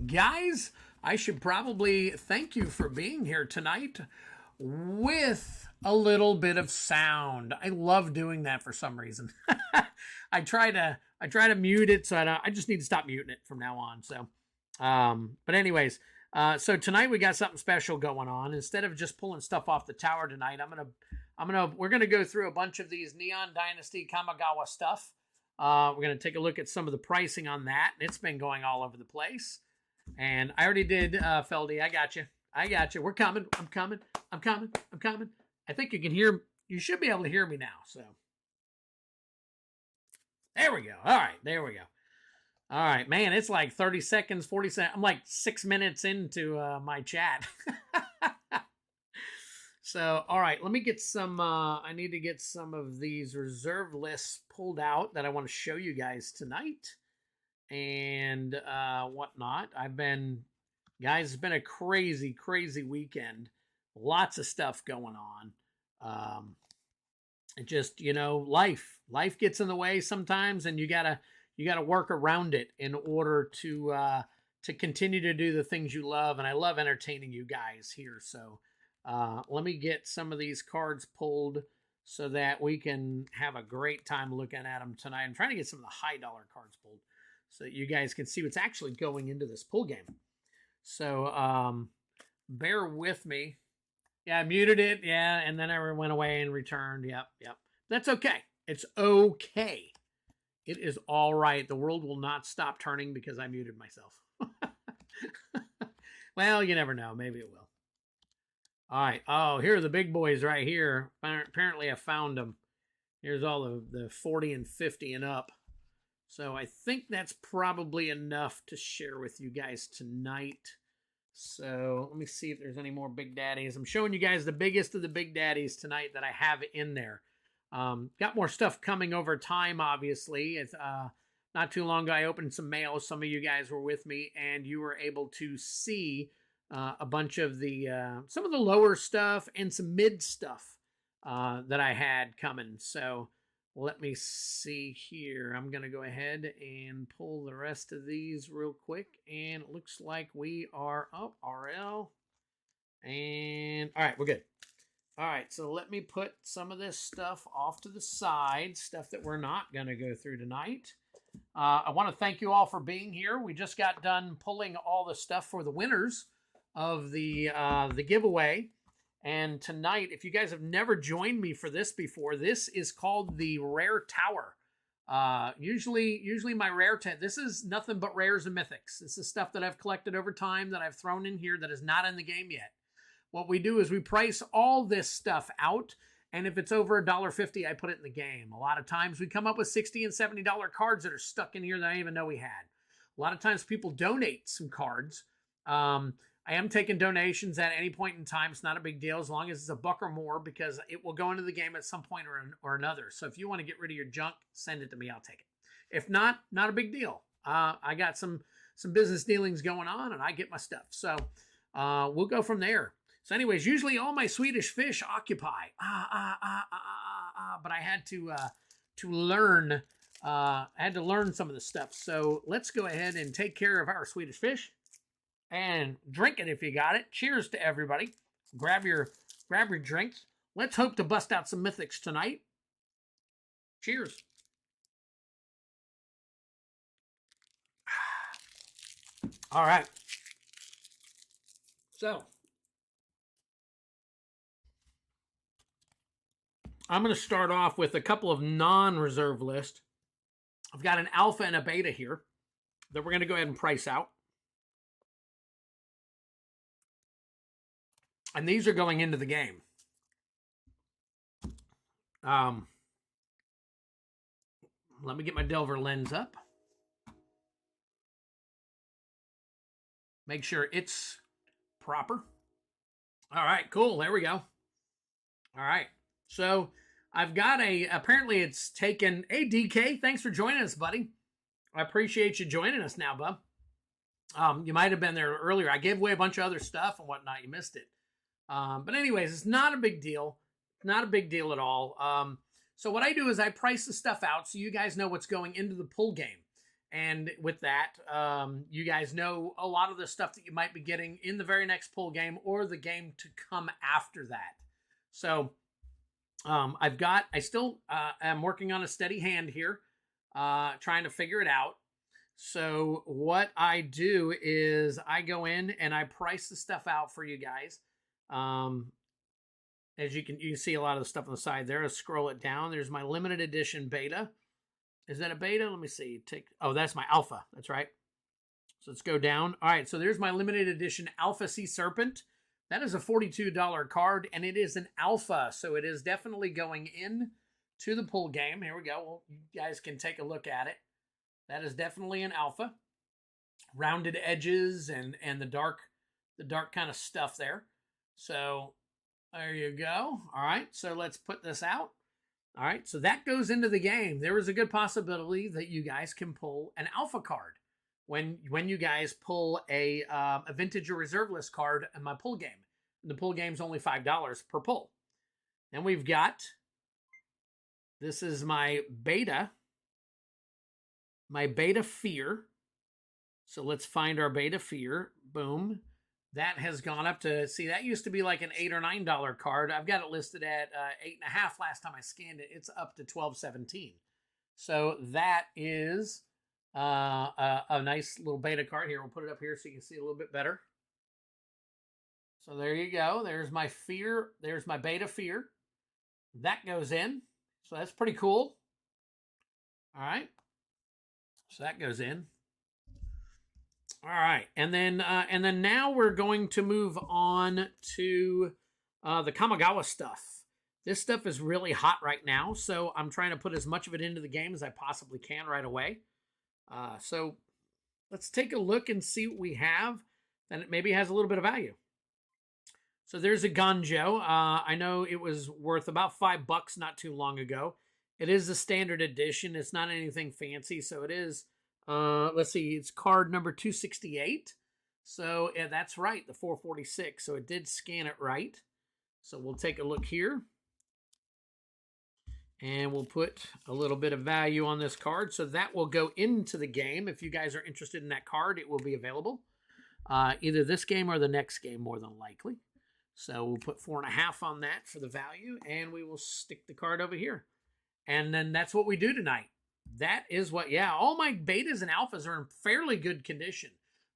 Guys, I should probably thank you for being here tonight with a little bit of sound. I love doing that for some reason. I try to mute it, so I just need to stop muting it from now on. So, but anyways, so tonight we got something special going on. Instead of just pulling stuff off the tower tonight, we're gonna go through a bunch of these Neon Dynasty Kamigawa stuff. We're gonna take a look at some of the pricing on that. It's been going all over the place. And I already did, Feldy. I got you. We're coming. I'm coming. I think you can hear, you should be able to hear me now. So there we go. All right. There we go. All right, man. It's like 30 seconds, 40 seconds. I'm like 6 minutes into my chat. So, all right, let me get some, I need to get some of these reserve lists pulled out that I want to show you guys tonight. And whatnot. Guys, it's been a crazy weekend. Lots of stuff going on. It just, life gets in the way sometimes, and you gotta work around it in order to continue to do the things you love. And I love entertaining you guys here. So let me get some of these cards pulled so that we can have a great time looking at them tonight. I'm trying to get some of the high dollar cards pulled, so that you guys can see what's actually going into this pool game. So bear with me. Yeah, I muted it. Yeah, and then I went away and returned. Yep. That's okay. It's okay. It is all right. The world will not stop turning because I muted myself. Well, you never know. Maybe it will. All right. Oh, here are the big boys right here. Apparently I found them. Here's all the 40 and 50 and up. So I think that's probably enough to share with you guys tonight. So let me see if there's any more Big Daddies. I'm showing you guys the biggest of the Big Daddies tonight that I have in there. Got more stuff coming over time, obviously. It's not too long ago, I opened some mail. Some of you guys were with me, and you were able to see a bunch of some of the lower stuff and some mid stuff that I had coming. So let me see here. I'm going to go ahead and pull the rest of these real quick. And it looks like we are up RL. And all right, we're good. All right, so let me put some of this stuff off to the side, stuff that we're not going to go through tonight. I want to thank you all for being here. We just got done pulling all the stuff for the winners of the giveaway. And tonight, if you guys have never joined me for this before, this is called the Rare Tower. Usually my rare this is nothing but rares and mythics. This is stuff that I've collected over time that I've thrown in here that is not in the game yet. What we do is we price all this stuff out, and if it's over $1.50, I put it in the game. A lot of times we come up with $60 and $70 cards that are stuck in here that I didn't even know we had. A lot of times people donate some cards. I am taking donations at any point in time. It's not a big deal as long as it's $1 or more, because it will go into the game at some point or another. So if you want to get rid of your junk, send it to me. I'll take it. If not, not a big deal. I got some business dealings going on, and I get my stuff. So we'll go from there. So anyways, usually all my Swedish fish occupy. But I had to learn. I had to learn some of the stuff. So let's go ahead and take care of our Swedish fish. And drink it if you got it. Cheers to everybody. Grab your drinks. Let's hope to bust out some mythics tonight. Cheers. All right. So I'm going to start off with a couple of non-reserve lists. I've got an alpha and a beta here that we're going to go ahead and price out. And these are going into the game. Let me get my Delver lens up. Make sure it's proper. All right, cool. There we go. All right. So I've got apparently it's taken, hey DK, thanks for joining us, buddy. I appreciate you joining us now, bub. You might have been there earlier. I gave away a bunch of other stuff and whatnot. You missed it. But anyways, it's not a big deal. Not a big deal at all. So what I do is I price the stuff out so you guys know what's going into the pull game. And with that, you guys know a lot of the stuff that you might be getting in the very next pool game or the game to come after that. So I still am working on a steady hand here, trying to figure it out. So what I do is I go in and I price the stuff out for you guys. As you can see a lot of the stuff on the side there. I'll scroll it down. There's my limited edition beta. Is that a beta? Let me see. Oh, that's my alpha. That's right. So let's go down. All right, so there's my limited edition Alpha Sea Serpent. That is a $42 card, and it is an alpha, so it is definitely going in to the pool game. Here we go. Well, you guys can take a look at it. That is definitely an alpha. Rounded edges and the dark kind of stuff there. So there you go. All right, so let's put this out. All right, so that goes into the game. There is a good possibility that you guys can pull an alpha card when you guys pull a vintage or reserve list card in my pull game. And the pull game's only $5 per pull. Then we've got, this is my beta fear. So let's find our beta fear. Boom. That has gone up to, see, that used to be like an $8 or $9 card. I've got it listed at $8.50 last time I scanned it. It's up to $12.17. So that is a nice little beta card. Here, we'll put it up here so you can see a little bit better. So there you go. There's my fear. There's my beta fear. That goes in. So that's pretty cool. All right. So that goes in. All right, and then now we're going to move on to the Kamigawa stuff. This stuff is really hot right now, so I'm trying to put as much of it into the game as I possibly can right away. So let's take a look and see what we have that it maybe has a little bit of value. So there's a Ganjo. I know it was worth about $5 not too long ago. It is the standard edition. It's not anything fancy, so it is. Let's see, it's card number 268. So yeah, that's right, the 446. So it did scan it right. So we'll take a look here. And we'll put a little bit of value on this card. So that will go into the game. If you guys are interested in that card, it will be available. Either this game or the next game, more than likely. So we'll put 4.5 on that for the value. And we will stick the card over here. And then that's what we do tonight. That is what, yeah, all my betas and alphas are in fairly good condition.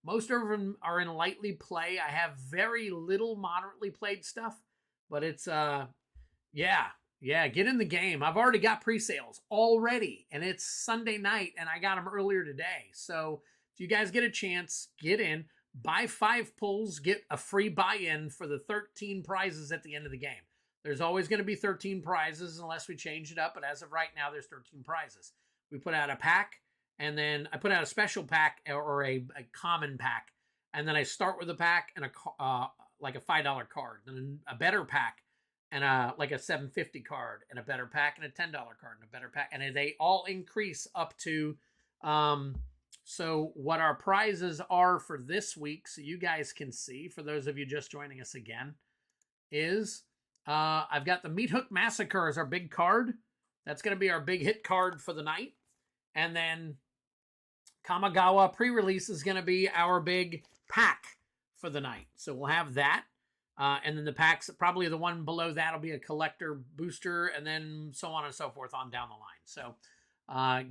Most of them are in lightly play. I have very little moderately played stuff, but it's, yeah, get in the game. I've already got pre-sales already, and it's Sunday night, and I got them earlier today. So if you guys get a chance, get in, buy 5 pulls, get a free buy-in for the 13 prizes at the end of the game. There's always going to be 13 prizes unless we change it up, but as of right now, there's 13 prizes. We put out a pack, and then I put out a special pack or a common pack, and then I start with a pack and like a $5 card, then a better pack, and like a $7.50 card, and a better pack, and a $10 card, and a better pack, and they all increase up to. So what our prizes are for this week, so you guys can see, for those of you just joining us again, is I've got the Meat Hook Massacre as our big card. That's going to be our big hit card for the night. And then Kamigawa pre-release is going to be our big pack for the night. So we'll have that. And then the packs, probably the one below that will be a collector booster, and then so on and so forth on down the line. So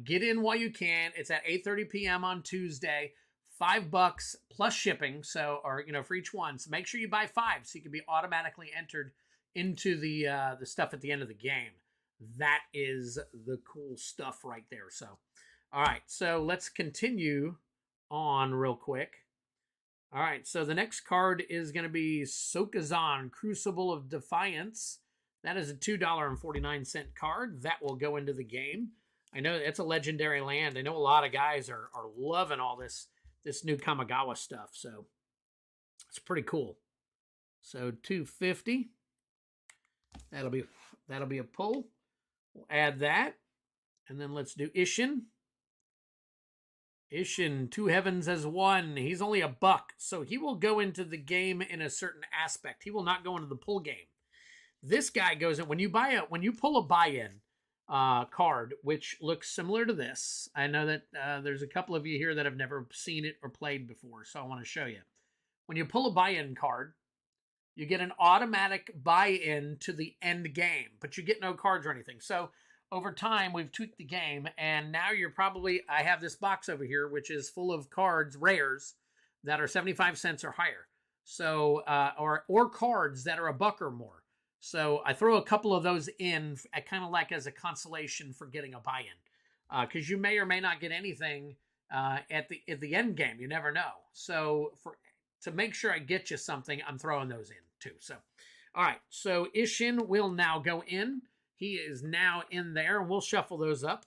get in while you can. It's at 8:30 p.m. on Tuesday. $5 plus shipping. So, or, for each one. So make sure you buy 5 so you can be automatically entered into the stuff at the end of the game. That is the cool stuff right there. So, all right. So let's continue on real quick. All right. So the next card is going to be Socazon, Crucible of Defiance. That is a $2.49 card. That will go into the game. I know it's a legendary land. I know a lot of guys are loving all this new Kamigawa stuff. So it's pretty cool. So 250. That'll be a pull. We'll add that. And then let's do Ishin. Ishin, 2 heavens as 1. He's only $1, so he will go into the game in a certain aspect. He will not go into the pull game. This guy goes in when you pull a buy-in. card, which looks similar to this. I know that there's a couple of you here that have never seen it or played before, so I want to show you. When you pull a buy-in card, you get an automatic buy-in to the end game, but you get no cards or anything. So over time, we've tweaked the game, and now you're probably, I have this box over here, which is full of cards, rares, that are 75 cents or higher. So, or cards that are $1 or more. So I throw a couple of those in, kind of like as a consolation for getting a buy-in. Because you may or may not get anything at the end game. You never know. So to make sure I get you something, I'm throwing those in too. So, all right. So Ishin will now go in. He is now in there. We'll shuffle those up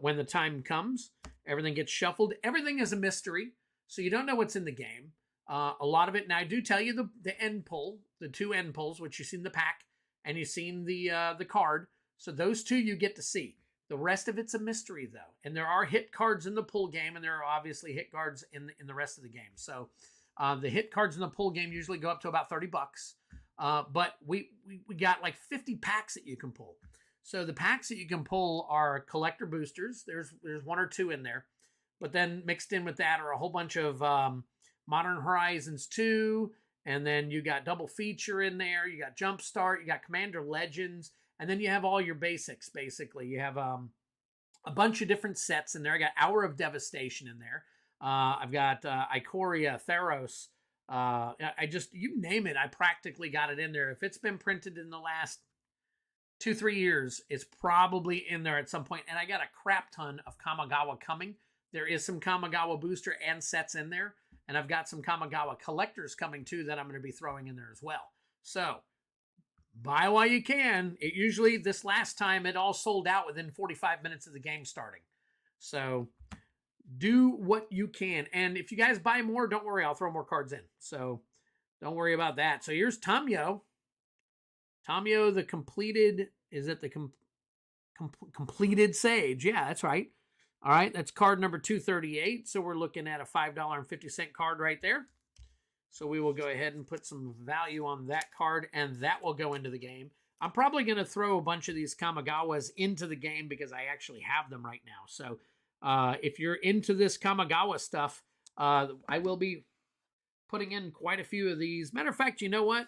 when the time comes. Everything gets shuffled. Everything is a mystery, so you don't know what's in the game. A lot of it, now I do tell you the end pull, the 2 end pulls, which you've seen the pack, and you've seen the card. So those 2 you get to see. The rest of it's a mystery, though. And there are hit cards in the pull game, and there are obviously hit cards in the rest of the game. So the hit cards in the pull game usually go up to about $30. But we got like 50 packs that you can pull. So the packs that you can pull are collector boosters. There's 1 or 2 in there. But then mixed in with that are a whole bunch of Modern Horizons 2. And then you got Double Feature in there. You got Jumpstart. You got Commander Legends. And then you have all your basics, basically. You have a bunch of different sets in there. I got Hour of Devastation in there. I've got Ikoria, Theros. You name it, I practically got it in there. If it's been printed in the last 2-3 years, it's probably in there at some point. And I got a crap ton of Kamigawa coming. There is some Kamigawa booster and sets in there. And I've got some Kamigawa collectors coming too that I'm going to be throwing in there as well. So buy while you can. It usually, this last time, it all sold out within 45 minutes of the game starting. So do what you can. And if you guys buy more, don't worry, I'll throw more cards in. So don't worry about that. So here's Tamio. Tamio, the completed, is it the completed Sage? Yeah, that's right. All right, that's card number 238. So we're looking at a $5.50 card right there. So we will go ahead and put some value on that card, and that will go into the game. I'm probably going to throw a bunch of these Kamigawas into the game because I actually have them right now. So if you're into this Kamigawa stuff, I will be putting in quite a few of these. Matter of fact, you know what?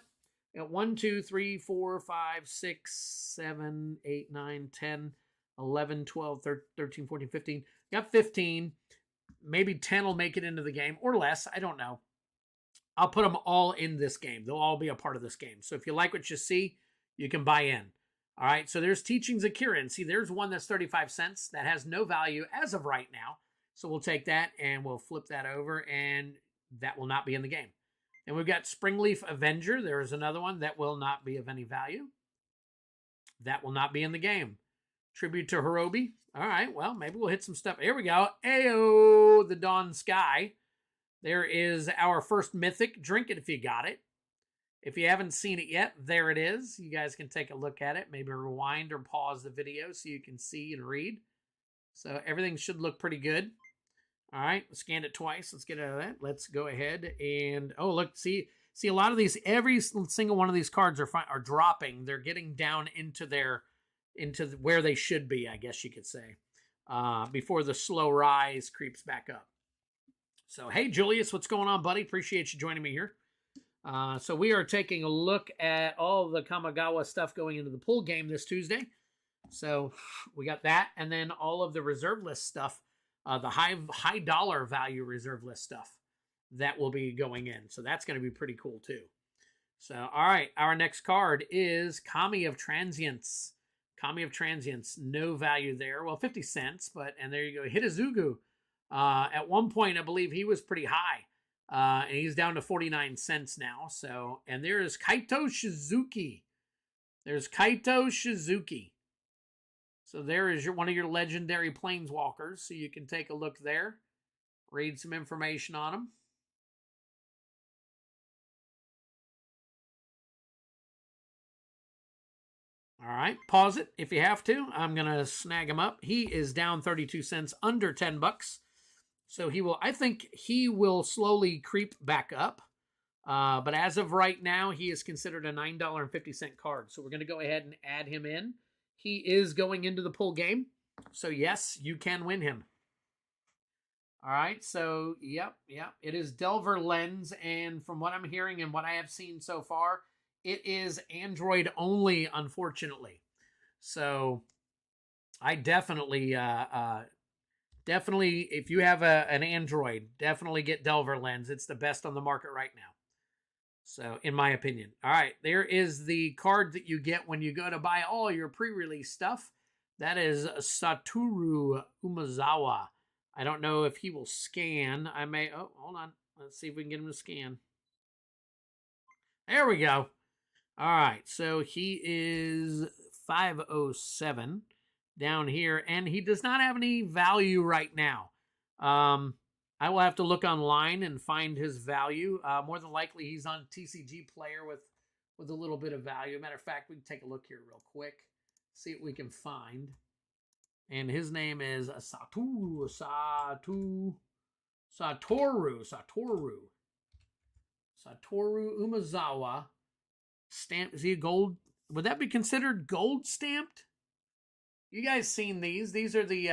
At 1, 2, 3, 4, 5, 6, 7, 8, 9, 10, 11, 12, 13, 14, 15. Got 15. Maybe 10 will make it into the game or less. I don't know. I'll put them all in this game. They'll all be a part of this game. So if you like what you see, you can buy in. All right, so there's Teachings of Kirin. See, there's one that's 35 cents. That has no value as of right now. So we'll take that and we'll flip that over, and that will not be in the game. And we've got Springleaf Avenger. There is another one that will not be of any value. That will not be in the game. Tribute to Hirobi. All right, well, maybe we'll hit some stuff. Here we go. Ayo, the Dawn Sky. There is our first mythic. Drink it if you got it. If you haven't seen it yet, there it is. You guys can take a look at it. Maybe rewind or pause the video so you can see and read. So everything should look pretty good. All right, scanned it twice. Let's get out of that. Let's go ahead and, oh, look, see a lot of these, every single one of these cards are dropping. They're getting down into where they should be, I guess you could say, before the slow rise creeps back up. So, hey, Julius, what's going on, buddy? Appreciate you joining me here. So we are taking a look at all the Kamigawa stuff going into the pool game this Tuesday. So we got that, and then all of the reserve list stuff, the high dollar value reserve list stuff that will be going in. So that's going to be pretty cool too. So, all right, our next card is Kami of Transients. Kami of Transients, no value there. Well, 50 cents, and there you go. Hitazugu. At one point, I believe he was pretty high. And he's down to 49 cents now. So, and there is Kaito Shizuki. There's Kaito Shizuki. So there is one of your legendary planeswalkers. So you can take a look there. Read some information on him. All right, pause it if you have to. I'm going to snag him up. He is down 32 cents, under $10. So I think he will slowly creep back up. But as of right now, he is considered a $9.50 card. So we're going to go ahead and add him in. he is going into the pool game. So yes, you can win him. All right, so yep, it is Delver Lens, and from what I'm hearing and what I have seen so far, it is Android only, unfortunately. So I definitely, definitely, if you have an Android, definitely get Delver Lens. It's the best on the market right now. So, in my opinion. All right, there is the card that you get when you go to buy all your pre-release stuff. That is Satoru Umezawa. I don't know if he will scan. I may... Oh, hold on. Let's see if we can get him to scan. There we go. All right, so he is 507 down here, and he does not have any value right now. I will have to look online and find his value. More than likely, he's on TCG Player with a little bit of value. Matter of fact, we can take a look here real quick, see what we can find. And his name is Satoru Umezawa. Stamp, is he a gold? Would that be considered gold stamped? You guys seen these? These are the,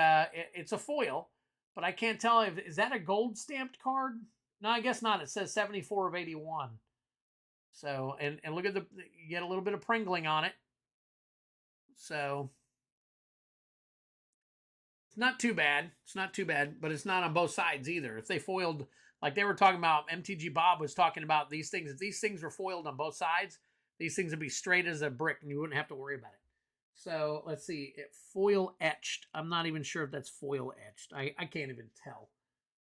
it's a foil, but I can't tell if, is that a gold stamped card? No, I guess not. It says 74 of 81. So, and look at the, you get a little bit of pringling on it. So, it's not too bad. It's not too bad, but it's not on both sides either. If they foiled, like they were talking about, MTG Bob was talking about these things. If these things were foiled on both sides, these things would be straight as a brick and you wouldn't have to worry about it. So let's see, foil etched. I'm not even sure if that's foil etched. I can't even tell.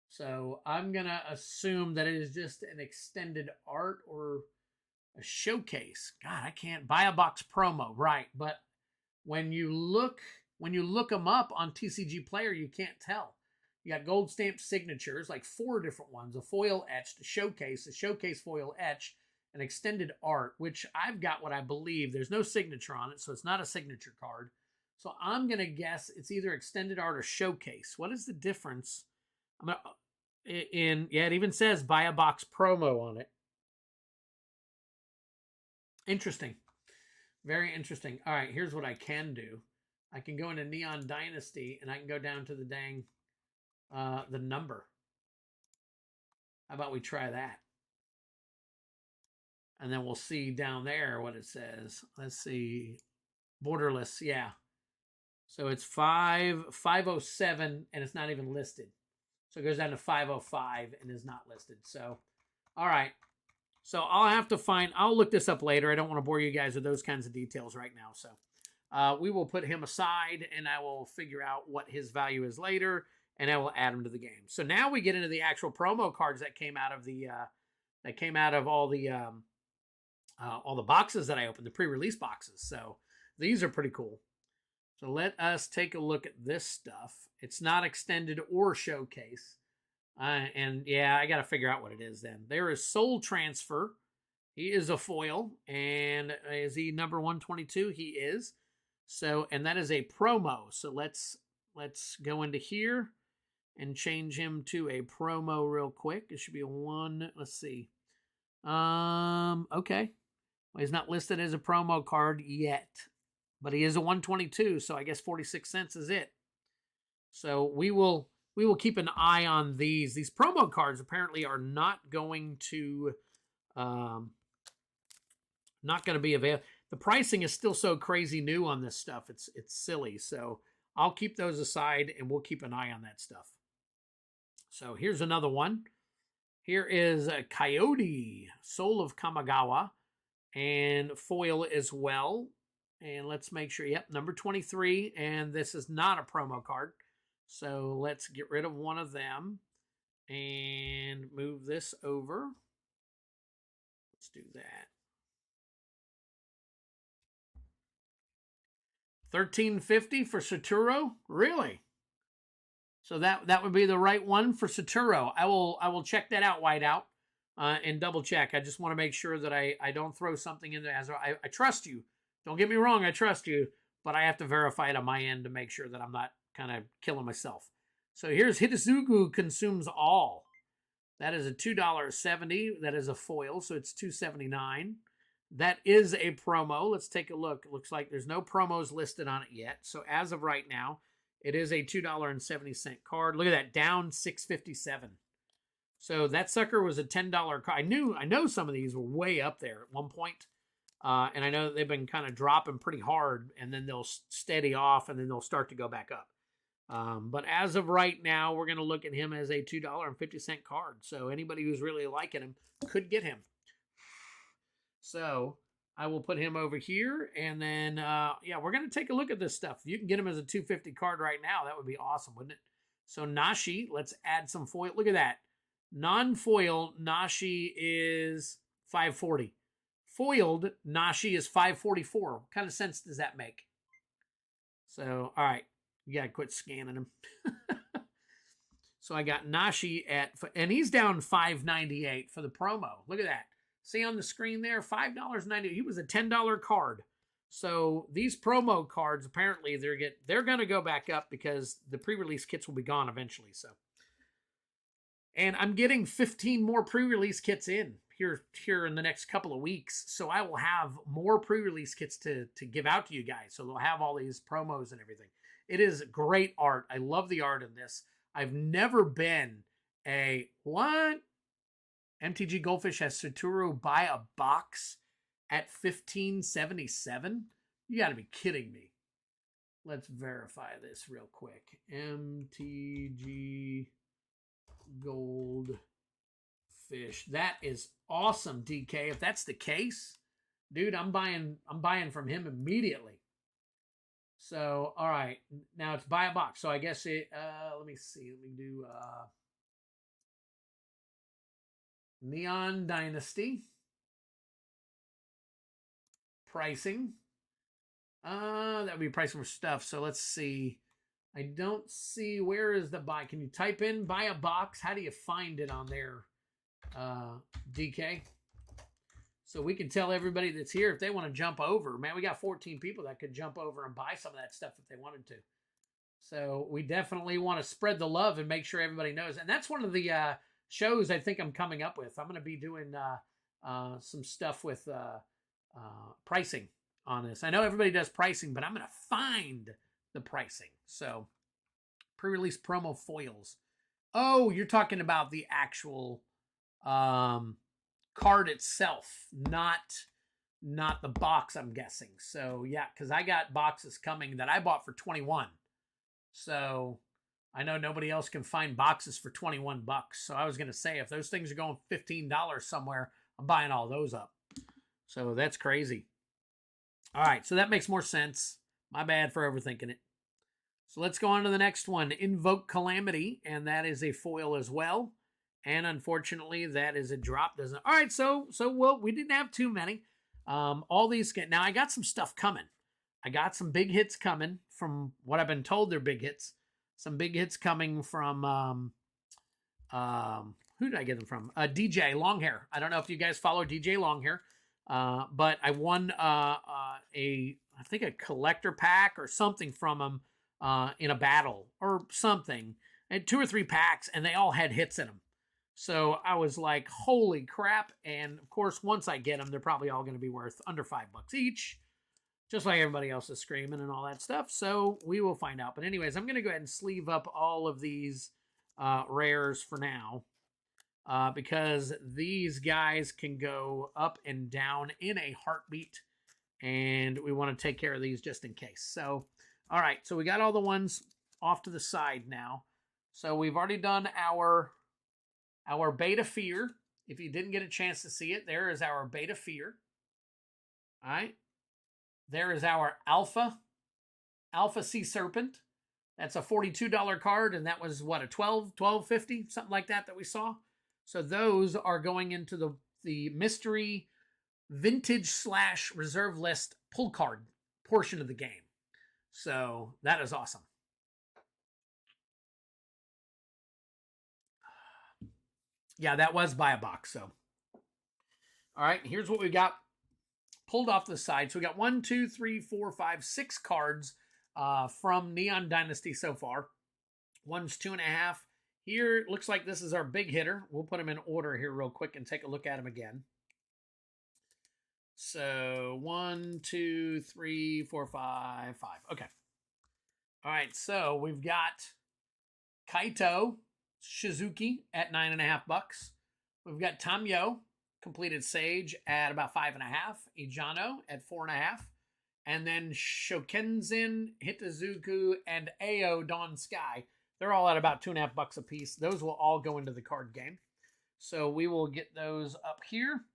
So I'm going to assume that it is just an extended art or a showcase. God, I can't buy a box promo, right? But when you look them up on TCG Player, you can't tell. You got gold stamped signatures, like 4 different ones, a foil etched, a showcase foil etched, an extended art, which I've got what I believe. There's no signature on it, so it's not a signature card. So I'm going to guess it's either extended art or showcase. What is the difference? Yeah, it even says buy a box promo on it. Interesting. Very interesting. All right, here's what I can do. I can go into Neon Dynasty, and I can go down to the dang, the number. How about we try that? And then we'll see down there what it says. Let's see. Borderless, yeah. So it's 507, and it's not even listed. So it goes down to 505 and is not listed. So, all right. So I'll look this up later. I don't want to bore you guys with those kinds of details right now. So we will put him aside, and I will figure out what his value is later, and I will add him to the game. So now we get into the actual promo cards that came out of all the boxes that I opened, the pre-release boxes. So these are pretty cool. So let us take a look at this stuff. It's not extended or showcase. And yeah, I got to figure out what it is then. There is Soul Transfer. He is a foil. And is he number 122? He is. So, and that is a promo. So let's go into here and change him to a promo real quick. It should be a 1. Let's see. Okay. Well, he's not listed as a promo card yet, but he is a 122, so I guess 46 cents is it. So we will keep an eye on these. These promo cards apparently are not going to be available. The pricing is still so crazy new on this stuff. It's silly. So I'll keep those aside and we'll keep an eye on that stuff. So here's another one. Here is a Coyote, Soul of Kamigawa, and foil as well. And let's make sure, yep, number 23, and this is not a promo card. So let's get rid of one of them and move this over. Let's do that. $13.50 for Satoru? Really? So that would be the right one for Satoru. I will check that out, Whiteout, and double check. I just want to make sure that I don't throw something in there. As I trust you. Don't get me wrong, I trust you, but I have to verify it on my end to make sure that I'm not kind of killing myself. So here's Hitazugu Consumes All. That is a $2.70. That is a foil, so it's $2.79. That is a promo. Let's take a look. It looks like there's no promos listed on it yet. So as of right now, it is a $2.70 card. Look at that, down $6.57. So that sucker was a $10 card. I know some of these were way up there at one point. And I know that they've been kind of dropping pretty hard, and then they'll steady off, and then they'll start to go back up. But as of right now, we're going to look at him as a $2.50 card. So anybody who's really liking him could get him. So I will put him over here, and then, yeah, we're going to take a look at this stuff. If you can get him as a $2.50 card right now, that would be awesome, wouldn't it? So Nashi, let's add some foil. Look at that. Non-foil Nashi is $5.40. Foiled Nashi is $5.44. What kind of sense does that make? So, all right. You got to quit scanning him. So I got Nashi at, and he's down $5.98 for the promo. Look at that. See on the screen there, $5.98. He was a $10 card. So these promo cards, apparently they're going to go back up because the pre-release kits will be gone eventually. So, and I'm getting 15 more pre-release kits in here in the next couple of weeks. So I will have more pre-release kits to give out to you guys. So they'll have all these promos and everything. It is great art. I love the art in this. I've never been what? MTG Goldfish has Satoru buy a box at $15.77? You got to be kidding me. Let's verify this real quick. MTG Goldfish. That is awesome, DK. If that's the case, dude, I'm buying from him immediately. So, all right. Now it's buy a box. So I guess it, let me see. Let me do Neon Dynasty. Pricing. That would be pricing for stuff. So let's see. I don't see, where is the buy? Can you type in buy a box? How do you find it on there, DK? So we can tell everybody that's here if they want to jump over. Man, we got 14 people that could jump over and buy some of that stuff if they wanted to. So we definitely want to spread the love and make sure everybody knows. And that's one of the shows I think I'm coming up with. I'm going to be doing some stuff with pricing on this. I know everybody does pricing, but I'm going to find the pricing. So pre-release promo foils. Oh, you're talking about the actual card itself, not the box, I'm guessing. So yeah, because I got boxes coming that I bought for 21. So I know nobody else can find boxes for 21 bucks. So I was going to say, if those things are going $15 somewhere, I'm buying all those up. So that's crazy. All right, so that makes more sense. My bad for overthinking it. So let's go on to the next one, Invoke Calamity, and that is a foil as well. And unfortunately, that is a drop. Doesn't. All right, so well, we didn't have too many. All these now I got some stuff coming. I got some big hits coming from what I've been told they're big hits. Some big hits coming from who did I get them from? DJ Longhair. I don't know if you guys follow DJ Longhair, but I won I think a collector pack or something from him in a battle or something. I had 2 or 3 packs, and they all had hits in them. So I was like, holy crap. And of course, once I get them, they're probably all going to be worth under $5 each, just like everybody else is screaming and all that stuff. So we will find out. But anyways, I'm going to go ahead and sleeve up all of these rares for now because these guys can go up and down in a heartbeat. And we want to take care of these just in case. So, all right. So we got all the ones off to the side now. So we've already done our Beta Fear. If you didn't get a chance to see it, there is our Beta Fear. All right. There is our Alpha Sea Serpent. That's a $42 card, and that was what, a $12.50, something like that we saw. So those are going into the mystery vintage / reserve list pull card portion of the game. So that is awesome. Yeah, that was buy a box. So, all right, here's what we got pulled off the side. So we got 1, 2, 3, 4, 5, 6 cards from Neon Dynasty so far. One's 2.5. Here, it looks like this is our big hitter. We'll put them in order here real quick and take a look at them again. So 1, 2, 3, 4, 5, 5. Okay. All right. So we've got Kaito Shizuki at $9.5. We've got Tamyo, completed Sage, at about $5.5. Ijano at $4.5. And then Shokenzen, Hitazuku, and Ao Dawn Sky. They're all at about $2.5 a piece. Those will all go into the card game. So we will get those up here.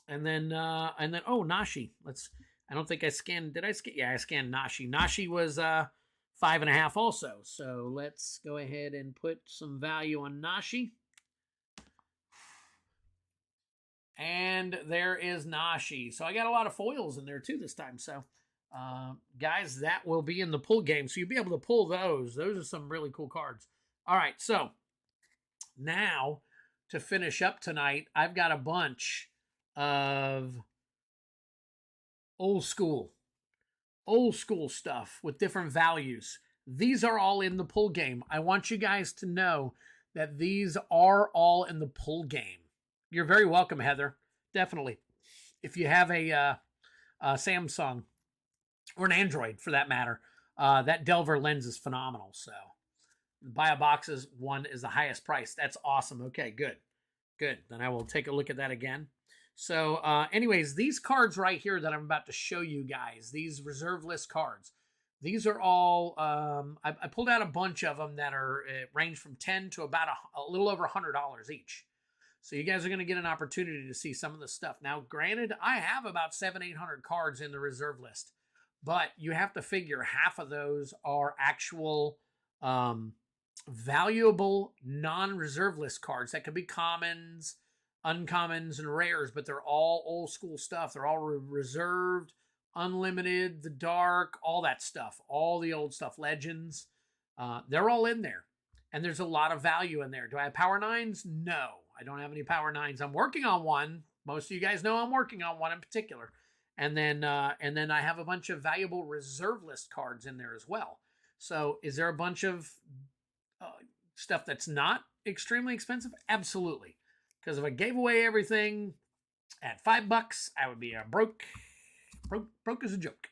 And then oh, Nashi. I don't think I scanned. Did I scan? Yeah, I scanned Nashi. Nashi was $5.5 also. So let's go ahead and put some value on Nashi. And there is Nashi. So I got a lot of foils in there too this time. So guys, that will be in the pull game. So you'll be able to pull those. Those are some really cool cards. All right, so now to finish up tonight, I've got a bunch of old school stuff with different values. These are all in the pull game. I want you guys to know that these are all in the pull game. You're very welcome, Heather. Definitely. If you have a Samsung or an Android for that matter, that Delver lens is phenomenal. So buy a boxes, one is the highest price. That's awesome. Okay, good. Then I will take a look at that again. So anyways, these cards right here that I'm about to show you guys, these reserve list cards, these are all, I pulled out a bunch of them that are range from 10 to about a little over $100 each. So you guys are going to get an opportunity to see some of the stuff. Now, granted, I have about 700-800 cards in the reserve list, but you have to figure half of those are actual valuable non-reserve list cards that could be commons, uncommons, and rares, but they're all old school stuff. They're all reserved, unlimited, the dark, all that stuff, all the old stuff, legends. They're all in there, and there's a lot of value in there. Do I have Power 9s? No. I don't have any Power 9s. I'm working on one. Most of you guys know I'm working on one in particular. And then I have a bunch of valuable reserve list cards in there as well. So is there a bunch of stuff that's not extremely expensive? Absolutely. Because if I gave away everything at $5, I would be broke as a joke.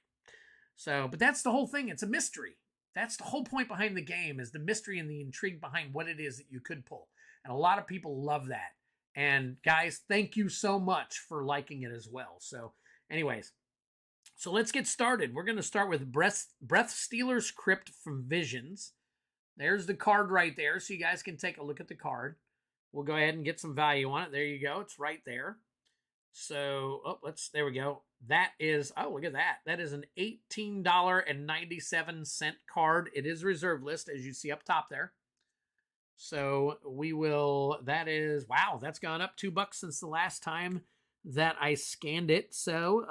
So, but that's the whole thing. It's a mystery. That's the whole point behind the game, is the mystery and the intrigue behind what it is that you could pull. And a lot of people love that. And guys, thank you so much for liking it as well. So anyways, so let's get started. We're going to start with Breath Stealer's Crypt from Visions. There's the card right there, so you guys can take a look at the card. We'll go ahead and get some value on it. There you go. It's right there. So, there we go. That is, look at that. That is an $18.97 card. It is reserve list, as you see up top there. So we will, wow, that's gone up $2 since the last time that I scanned it. So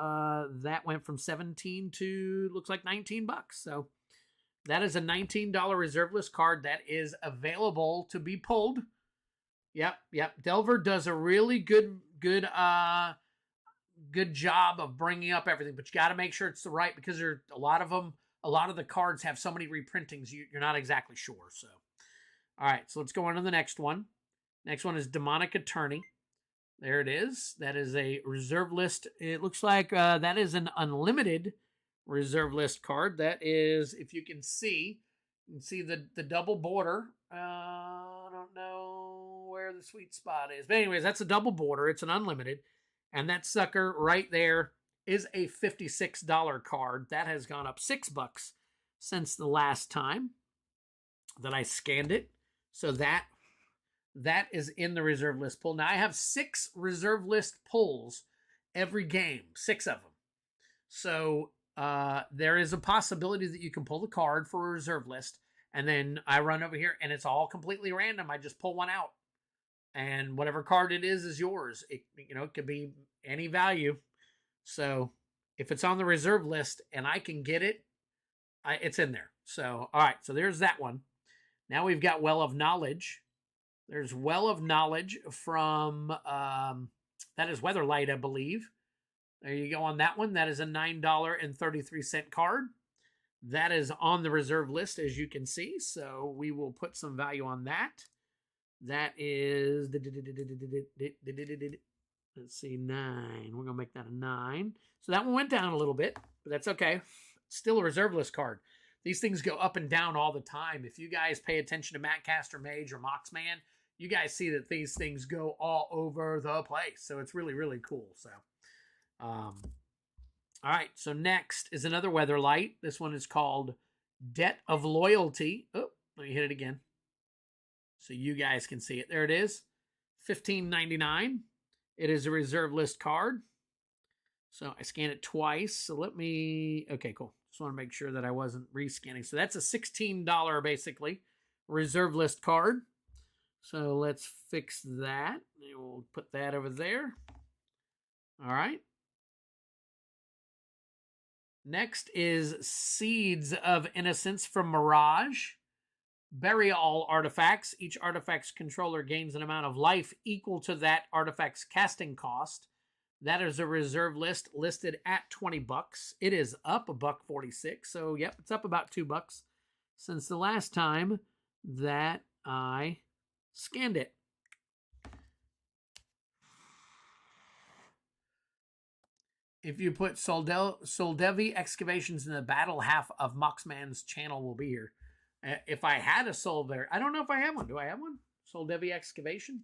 that went from 17 to, looks like $19. So that is a $19 reserve list card that is available to be pulled. Yep. Delver does a really good job of bringing up everything, but you got to make sure it's the right, because there a lot of the cards have so many reprintings, you're not exactly sure. So, all right, so let's go on to the next one. Next one is Demonic Attorney. There it is. That is a reserve list. It looks like that is an unlimited reserve list card. That is, if you can see the double border. I don't know where the sweet spot is, but anyways, that's a double border. It's an unlimited, and that sucker right there is a $56 card. That has gone up $6 since the last time that I scanned it. So that is in the reserve list pull. Now I have 6 reserve list pulls every game, 6 of them. So there is a possibility that you can pull the card for a reserve list, and then I run over here and it's all completely random. I just pull one out, and whatever card it is yours. It could be any value. So if it's on the reserve list and I can get it, it's in there. So, all right. So there's that one. Now we've got Well of Knowledge. There's Well of Knowledge from, that is Weatherlight, I believe. There you go on that one. That is a $9.33 card. That is on the reserve list, as you can see. So we will put some value on that. That is, Let's see, 9. We're going to make that a 9. So that one went down a little bit, but that's okay. Still a reserve list card. These things go up and down all the time. If you guys pay attention to Matcaster Mage or Moxman, you guys see that these things go all over the place. So it's really, really cool. So, all right. So next is another Weatherlight. This one is called Debt of Loyalty. Oh, let me hit it again so you guys can see it. There it is. $15.99. It is a reserve list card. So I scanned it twice. So let me, okay, cool. Just want to make sure that I wasn't rescanning. So that's a $16 basically reserve list card. So let's fix that. We'll put that over there. All right. Next is Seeds of Innocence from Mirage. Bury all artifacts. Each artifact's controller gains an amount of life equal to that artifact's casting cost. That is a reserve list listed at $20. It is up $1.46. So, yep, it's up about $2 since the last time that I scanned it. If you put Soldevi excavations in the battle, half of Moxman's channel will be here. If I had a Soldevi, I don't know if I have one. Do I have one? Soldevi excavation?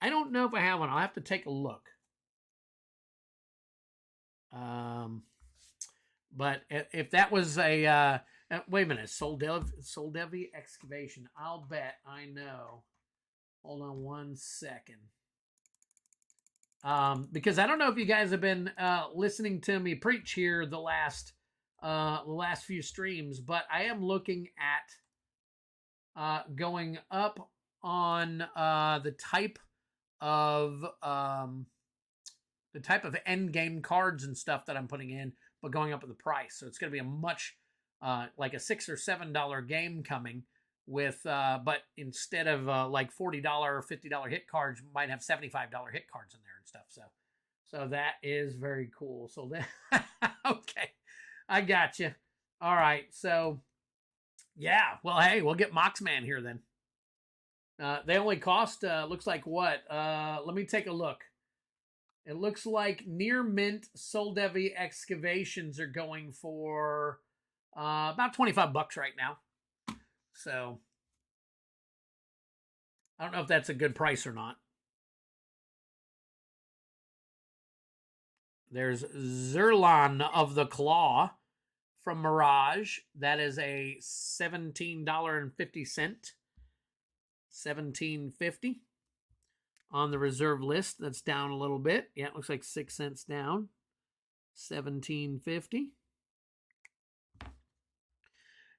I don't know if I have one. I'll have to take a look. But if that was a wait a minute, Soldevi excavation. I'll bet I know. Hold on one second. Because I don't know if you guys have been listening to me preach here the last few streams, but I am looking at going up on the type of end game cards and stuff that I'm putting in, but going up with the price. So it's going to be a much like a $6 or $7 game coming with, but instead of like $40 or $50 hit cards, you might have $75 hit cards in there and stuff. So that is very cool. So that, okay, I got you. All right. So yeah, well, hey, we'll get Moxman here then. They only cost, looks like what? Let me take a look. It looks like near mint Soldevi excavations are going for about $25 right now. So I don't know if that's a good price or not. There's Zerlan of the Claw from Mirage. That is a $17.50. $17.50 on the reserve list. That's down a little bit. Yeah, it looks like 6 cents down. $17.50.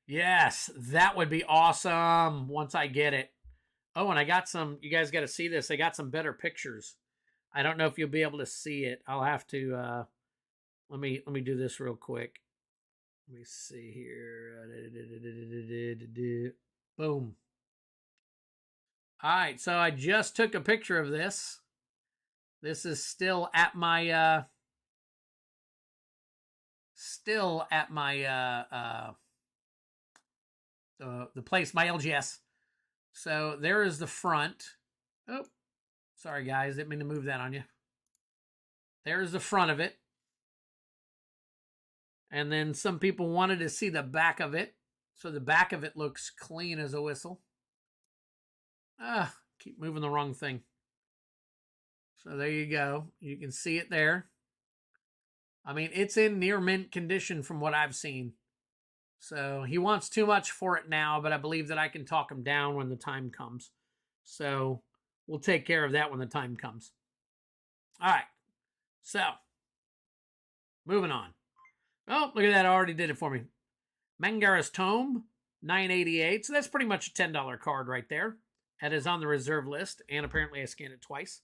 Yes, that would be awesome once I get it. Oh, and I got some, you guys got to see this. I got some better pictures. I don't know if you'll be able to see it. I'll have to, let me do this real quick. Let me see here. Boom. All right, so I just took a picture of this. This is still at my the place, my LGS. So there is the front. Oh, sorry guys, didn't mean to move that on you. There's the front of it. And then some people wanted to see the back of it. So the back of it looks clean as a whistle. Keep moving the wrong thing. So there you go. You can see it there. I mean, it's in near mint condition from what I've seen. So he wants too much for it now, but I believe that I can talk him down when the time comes. So we'll take care of that when the time comes. All right. So moving on. Oh, look at that. I already did it for me. Mangara's Tome, $9.88. So that's pretty much a $10 card right there. That is on the reserve list, and apparently I scanned it twice.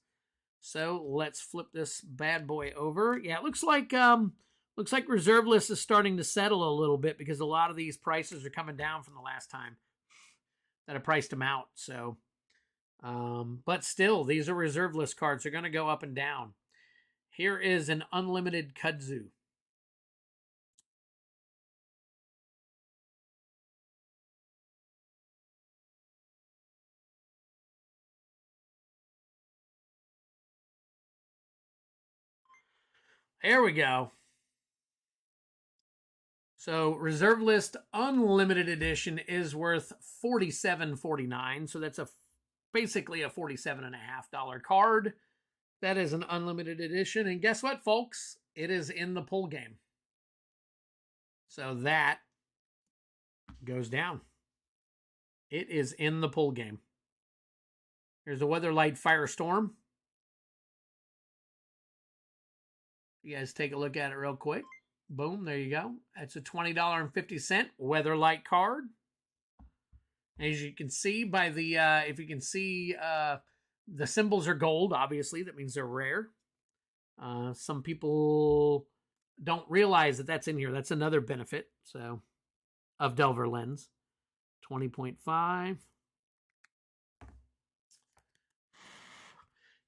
So let's flip this bad boy over. Yeah, it looks like reserve list is starting to settle a little bit because a lot of these prices are coming down from the last time that I priced them out. So, but still, these are reserve list cards. They're going to go up and down. Here is an unlimited kudzu. Here we go. So Reserve List Unlimited Edition is worth $47.49. So that's basically a $47.50 card. That is an unlimited edition. And guess what, folks? It is in the pull game. So that goes down. It is in the pull game. Here's a Weatherlight Firestorm. You guys take a look at it real quick. Boom, there you go. That's a $20.50 Weatherlight card. As you can see by the, if you can see, the symbols are gold, obviously. That means they're rare. Some people don't realize that that's in here. That's another benefit, so, of Delver Lens. 20.5.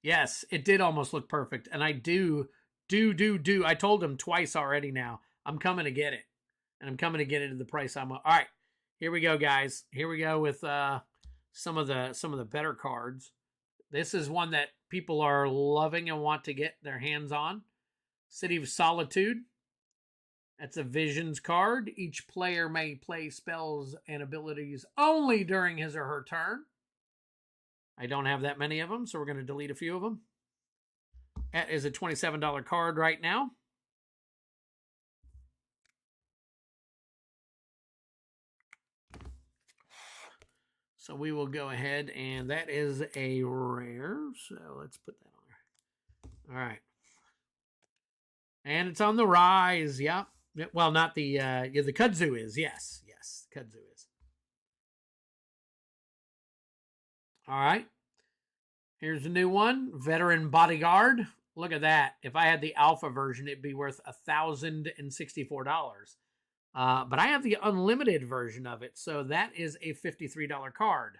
Yes, it did almost look perfect. And I do. I told him twice already now. I'm coming to get it. And I'm coming to get it at the price I'm... All right. Here we go, guys. Here we go with some of the better cards. This is one that people are loving and want to get their hands on. City of Solitude. That's a Visions card. Each player may play spells and abilities only during his or her turn. I don't have that many of them, so we're going to delete a few of them. That is a $27 card right now. So we will go ahead, and that is a rare. So let's put that on there. All right. And it's on the rise. Yep. Well, not the the kudzu is. Yes, kudzu is. All right. Here's a new one, Veteran Bodyguard. Look at that. If I had the alpha version, it'd be worth $1,064. But I have the unlimited version of it, so that is a $53 card.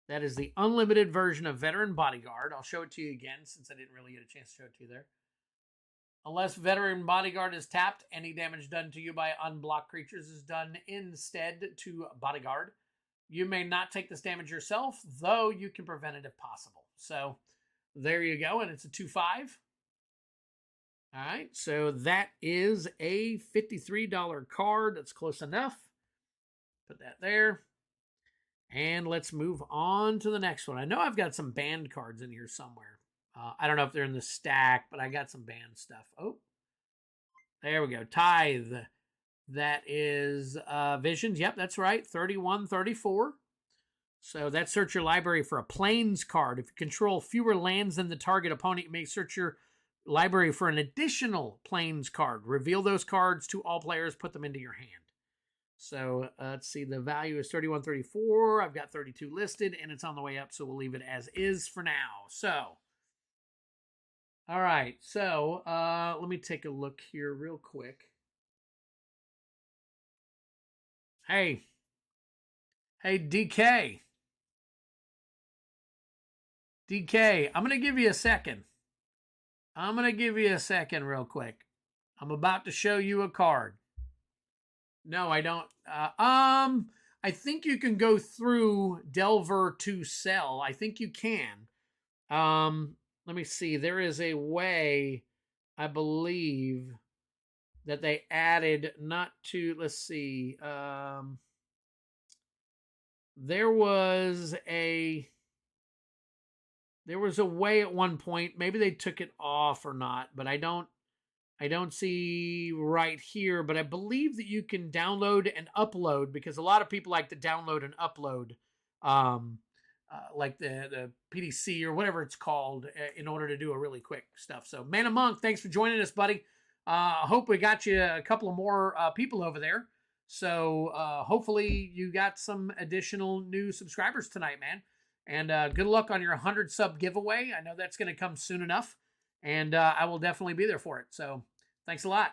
That is the unlimited version of Veteran Bodyguard. I'll show it to you again since I didn't really get a chance to show it to you there. Unless Veteran Bodyguard is tapped, any damage done to you by unblocked creatures is done instead to Bodyguard. You may not take this damage yourself, though you can prevent it if possible. So there you go, and it's a 2/5. All right, so that is a $53 card. That's close enough. Put that there. And let's move on to the next one. I know I've got some banned cards in here somewhere. I don't know if they're in the stack, but I got some banned stuff. Oh, there we go. Tithe. That is Visions. Yep, that's right. 31-34. So that's search your library for a Plains card. If you control fewer lands than the target opponent, you may search your library for an additional Plains card. Reveal those cards to all players. Put them into your hand. So let's see. The value is 31-34. I've got 32 listed, and it's on the way up, so we'll leave it as is for now. So, all right. So let me take a look here real quick. Hey, DK. DK, I'm going to give you a second. I'm going to give you a second real quick. I'm about to show you a card. No, I don't. I think you can go through Delver to sell. I think you can. Let me see. There is a way, I believe, that they added not to, let's see. There was a way at one point, maybe they took it off or not, but I don't see right here, but I believe that you can download and upload, because a lot of people like to download and upload, like the PDC or whatever it's called, in order to do a really quick stuff. So Man of Monk, thanks for joining us, buddy. I hope we got you a couple of more people over there. So hopefully you got some additional new subscribers tonight, man. And good luck on your 100 sub giveaway. I know that's going to come soon enough. And I will definitely be there for it. So thanks a lot.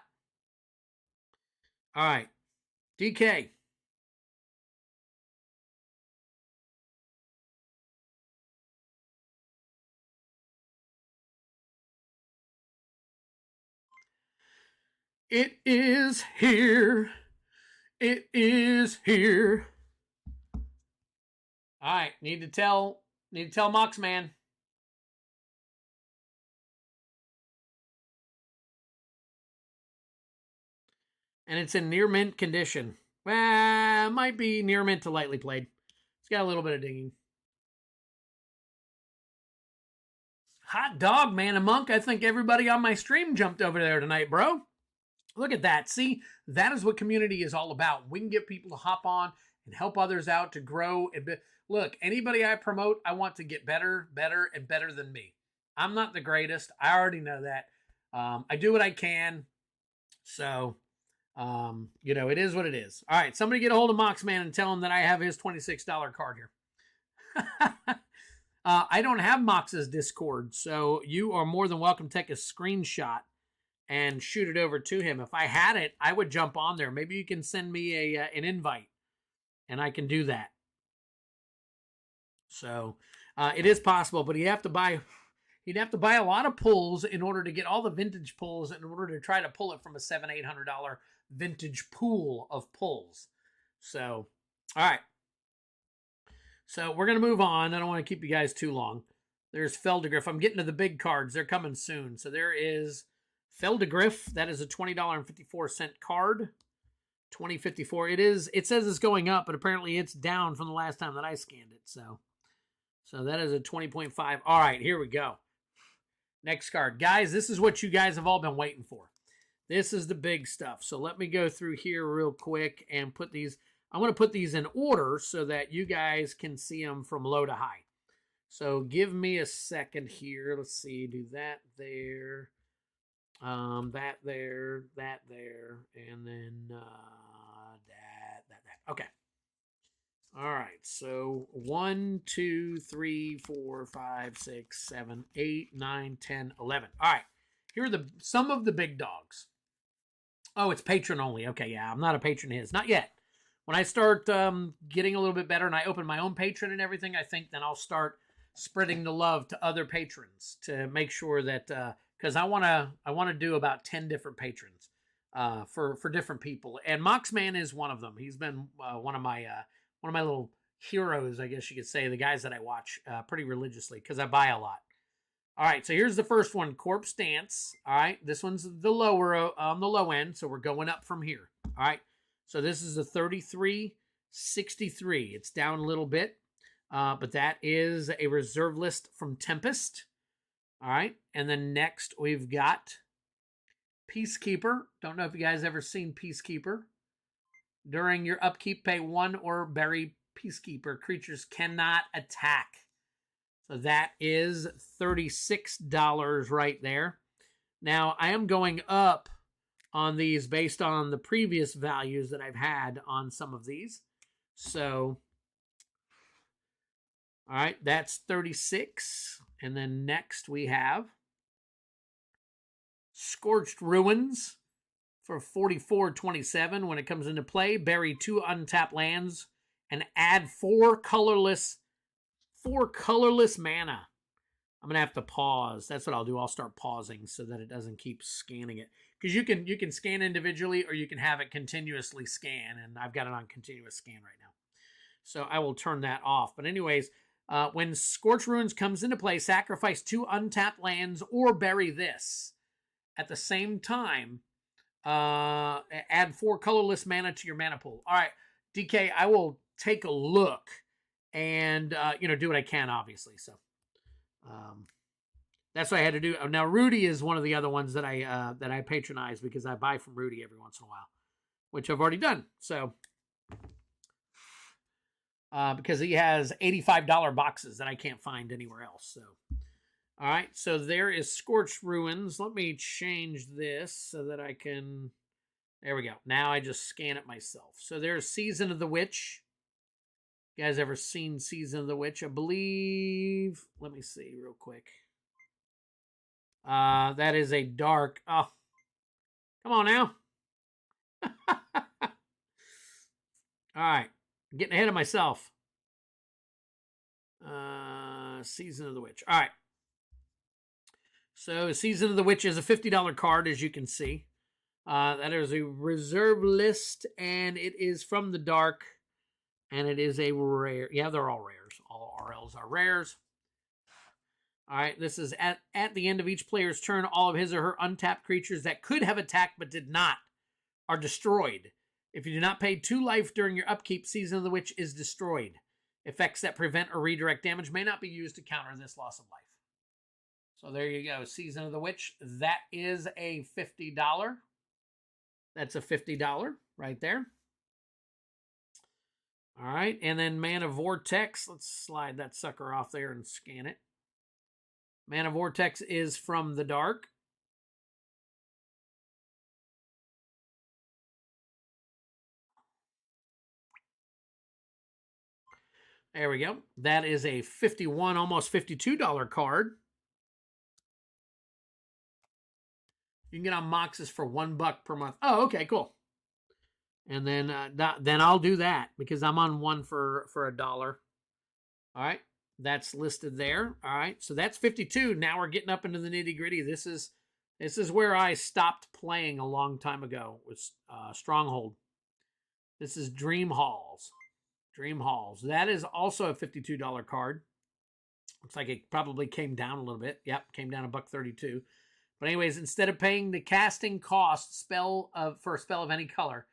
All right. DK. It is here. It is here. All right. Need to tell Mox Man. And it's in near mint condition. Might be near mint to lightly played. It's got a little bit of dinging. Hot dog, man. A monk. I think everybody on my stream jumped over there tonight, bro. Look at that. See, that is what community is all about. We can get people to hop on and help others out to grow. Look, anybody I promote, I want to get better, and better than me. I'm not the greatest. I already know that. I do what I can. So, you know, it is what it is. All right, somebody get a hold of Moxman and tell him that I have his $26 card here. I don't have Mox's Discord, so you are more than welcome to take a screenshot and shoot it over to him. If I had it, I would jump on there. Maybe you can send me an invite, and I can do that. So it is possible, but he'd have to buy a lot of pulls in order to get all the vintage pulls in order to try to pull it from a $700-800 vintage pool of pulls. So, all right. So we're going to move on. I don't want to keep you guys too long. There's Feldegriff. I'm getting to the big cards. They're coming soon. So there is Feldegriff. That is a $20.54 card. 2054. It says it's going up, but apparently it's down from the last time that I scanned it. So that is a 20.5. All right, here we go. Next card. Guys, this is what you guys have all been waiting for. This is the big stuff. So let me go through here real quick and put these. I'm going to put these in order so that you guys can see them from low to high. So give me a second here. Let's see. Do that there. That there. That there. And then that. Okay. All right. So 1, 2, 3, 4, 5, 6, 7, 8, 9, 10, 11. All right. Here are some of the big dogs. Oh, it's patron only. Okay, yeah. I'm not a patron of his. Not yet. When I start getting a little bit better and I open my own patron and everything, I think then I'll start spreading the love to other patrons to make sure that because I want to do about 10 different patrons for different people, and Moxman is one of them. He's been one of my little heroes, I guess you could say, the guys that I watch pretty religiously because I buy a lot. All right, so here's the first one, Corpse Dance. All right, this one's the lower on the low end, so we're going up from here. All right. So this is a 33.63. It's down a little bit, but that is a reserve list from Tempest. All right, and then next we've got Peacekeeper. Don't know if you guys ever seen Peacekeeper. During your upkeep, pay 1 or bury Peacekeeper. Creatures cannot attack. So that is $36 right there. Now I am going up on these based on the previous values that I've had on some of these. So, all right, that's 36. And then next we have Scorched Ruins for 44.27. When it comes into play, bury 2 untapped lands and add 4 colorless mana. I'm going to have to pause. That's what I'll do. I'll start pausing so that it doesn't keep scanning it. Because you can scan individually or you can have it continuously scan. And I've got it on continuous scan right now. So I will turn that off. But anyways, when Scorched Ruins comes into play, sacrifice 2 untapped lands or bury this. At the same time, add 4 colorless mana to your mana pool. All right, DK, I will take a look and, do what I can, obviously. So. That's what I had to do. Now, Rudy is one of the other ones that I patronize because I buy from Rudy every once in a while, which I've already done. So, because he has $85 boxes that I can't find anywhere else. So, all right. So there is Scorched Ruins. Let me change this so that I can. There we go. Now I just scan it myself. So there's Season of the Witch. You guys ever seen Season of the Witch? I believe. Let me see real quick. That is a dark. Oh, come on now. All right. I'm getting ahead of myself. Season of the Witch. All right. So Season of the Witch is a $50 card, as you can see. That is a reserve list, and it is from the dark. And it is a rare. Yeah, they're all rares. All RLs are rares. All right, this is at the end of each player's turn, all of his or her untapped creatures that could have attacked but did not are destroyed. If you do not pay 2 life during your upkeep, Season of the Witch is destroyed. Effects that prevent or redirect damage may not be used to counter this loss of life. So there you go, Season of the Witch. That is a $50. That's a $50 right there. All right, and then Mana Vortex. Let's slide that sucker off there and scan it. Mana Vortex is from the dark. There we go. That is a $51, almost $52 card. You can get on Moxes for $1 per month. Oh, okay, cool. And then I'll do that because I'm on one for $1. All right, that's listed there. All right, so that's 52. Now we're getting up into the nitty gritty. This is where I stopped playing a long time ago with Stronghold. This is Dream Halls. Dream Halls. That is also a $52 card. Looks like it probably came down a little bit. Yep, came down $1.32. But anyways, instead of paying the casting cost for a spell of any color,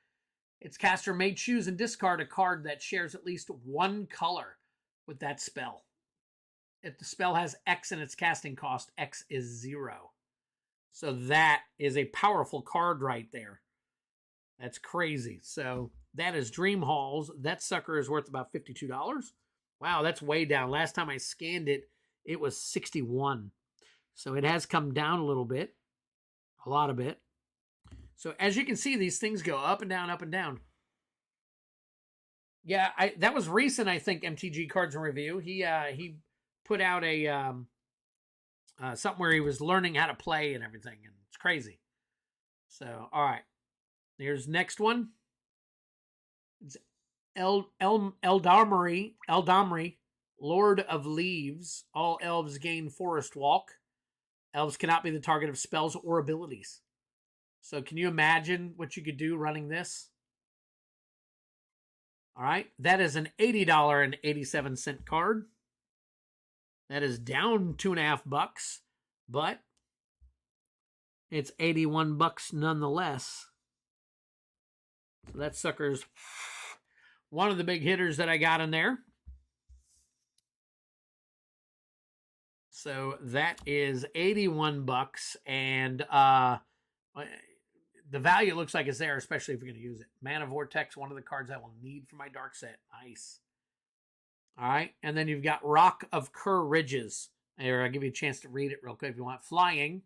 its caster may choose and discard a card that shares at least one color with that spell. If the spell has X in its casting cost, X is 0. So that is a powerful card right there. That's crazy. So that is Dream Halls. That sucker is worth about $52. Wow, that's way down. Last time I scanned it, it was 61. So it has come down a little bit, a lot of it. So as you can see, these things go up and down, up and down. Yeah, that was recent, I think, MTG Cards and Review. He put out a something where he was learning how to play and everything, and it's crazy. So, all right. Here's next one. It's Eldamri, Lord of Leaves. All elves gain Forest Walk. Elves cannot be the target of spells or abilities. So can you imagine what you could do running this? All right. That is an $80.87 card. That is down $2.50, but it's $81 nonetheless. So that sucker's one of the big hitters that I got in there. So that is $81, and the value looks like it's there, especially if you're going to use it. Mana Vortex, one of the cards I will need for my dark set. Nice. All right, and then you've got Rock of Kerr Ridges. Here, I'll give you a chance to read it real quick if you want. Flying,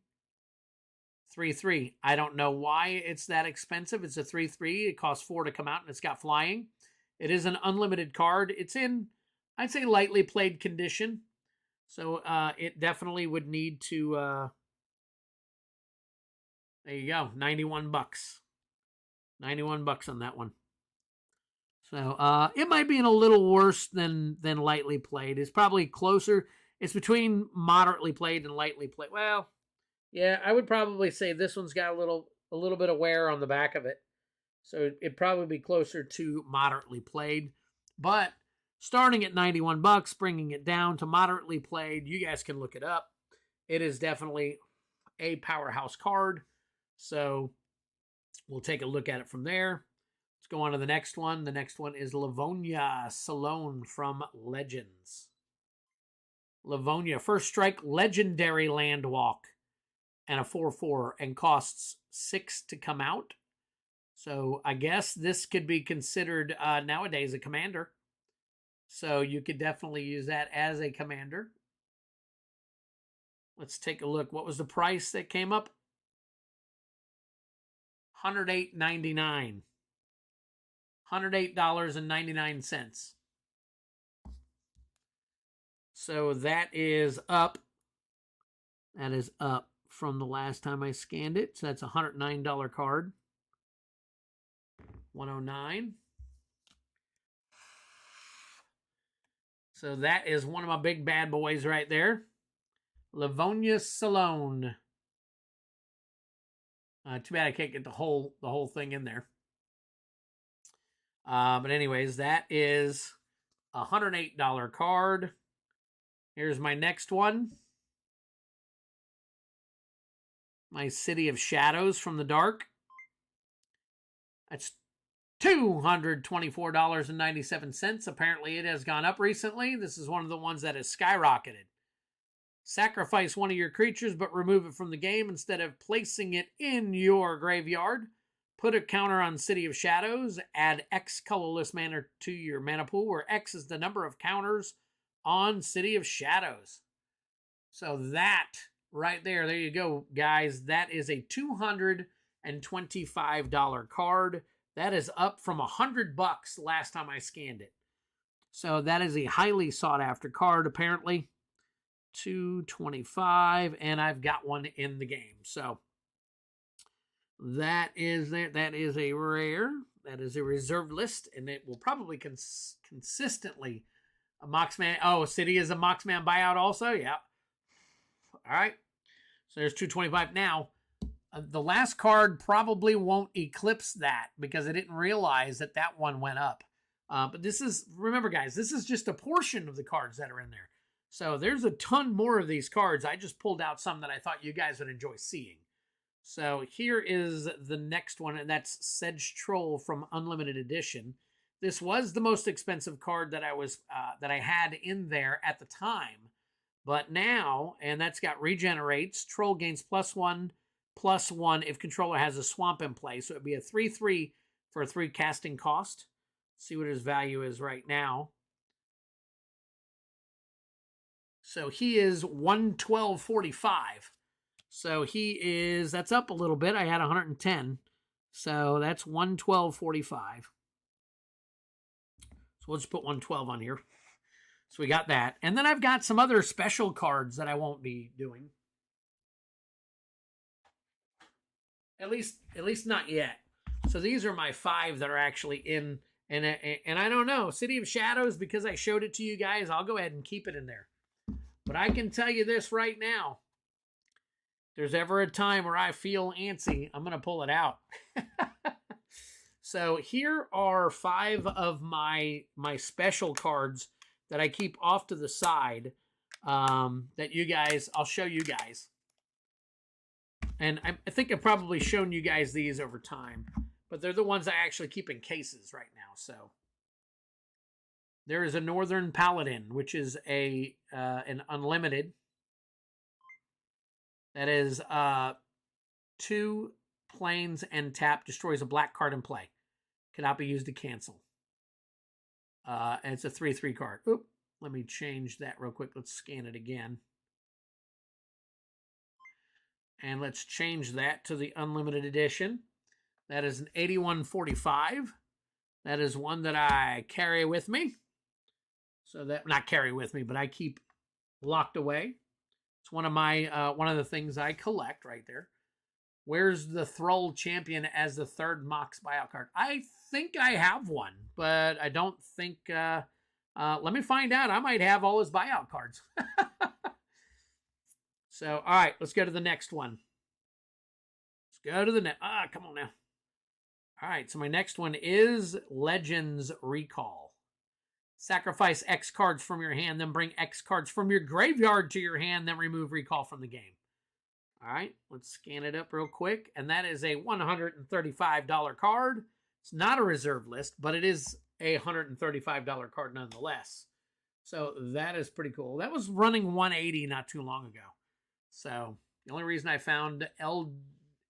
3/3. I don't know why it's that expensive. It's a 3/3. It costs 4 to come out, and it's got flying. It is an unlimited card. It's in, I'd say, lightly played condition. So it definitely would need to, there you go, $91. $91 on that one. So it might be in a little worse than lightly played. It's probably closer. It's between moderately played and lightly played. Well, yeah, I would probably say this one's got a little bit of wear on the back of it. So it'd probably be closer to moderately played. But starting at $91, bringing it down to moderately played, you guys can look it up. It is definitely a powerhouse card. So we'll take a look at it from there. Let's go on to the next one. The next one is Livonia Salone from Legends. Livonia, first strike, legendary land walk, and a 4/4, and costs 6 to come out. So I guess this could be considered nowadays a commander. So you could definitely use that as a commander. Let's take a look. What was the price that came up? $108.99. $108.99. So that is up. That is up from the last time I scanned it. So that's a $109 card. 109. So that is one of my big bad boys right there. Livonia Salone. Too bad I can't get the whole thing in there. But anyways, that is a $108 card. Here's my next one. My City of Shadows from the Dark. That's $224.97. Apparently it has gone up recently. This is one of the ones that has skyrocketed. Sacrifice one of your creatures, but remove it from the game instead of placing it in your graveyard. Put a counter on City of Shadows. Add X colorless mana to your mana pool, where X is the number of counters on City of Shadows. So that right there you go, guys. That is a $225 card. That is up from $100 last time I scanned it. So that is a highly sought after card, apparently. $225, and I've got one in the game. So that is a rare. That is a reserve list, and it will probably consistently a Moxman. Oh, City is a Moxman buyout also. Yeah. All right. So there's $225 now. The last card probably won't eclipse that because I didn't realize that one went up. But this is, remember guys, this is just a portion of the cards that are in there. So there's a ton more of these cards. I just pulled out some that I thought you guys would enjoy seeing. So here is the next one, and that's Sedge Troll from Unlimited Edition. This was the most expensive card that I had in there at the time. But now, and that's got regenerates. Troll gains +1/+1 if controller has a swamp in play. So it'd be a 3/3 for a 3 casting cost. See what his value is right now. So he is 112.45. So that's up a little bit. I had 110. So that's 112.45. So we'll just put 112 on here. So we got that. And then I've got some other special cards that I won't be doing. At least not yet. So these are my 5 that are actually in. And I don't know. City of Shadows, because I showed it to you guys, I'll go ahead and keep it in there. But I can tell you this right now. If there's ever a time where I feel antsy, I'm going to pull it out. So here are 5 of my special cards that I keep off to the side that you guys, I'll show you guys. And I think I've probably shown you guys these over time. But they're the ones I actually keep in cases right now. So there is a Northern Paladin, which is an unlimited. That is 2 planes and tap, destroys a black card in play. Cannot be used to cancel. And it's a 3/3 card. Oop, let me change that real quick. Let's scan it again. And let's change that to the Unlimited Edition. That is an 81.45. That is one that I carry with me. So that, not carry with me, but I keep locked away. It's one of the things I collect right there. Where's the Thrall Champion as the 3rd Mox buyout card? I think I have one, but I don't think, let me find out. I might have all his buyout cards. So, all right, let's go to the next one. Let's go to the next, come on now. All right, so my next one is Legends Recall. Sacrifice X cards from your hand, then bring X cards from your graveyard to your hand, then remove Recall from the game. All right, let's scan it up real quick. And that is a $135 card. It's not a reserve list, but it is a $135 card nonetheless. So that is pretty cool. That was running 180 not too long ago. So the only reason I found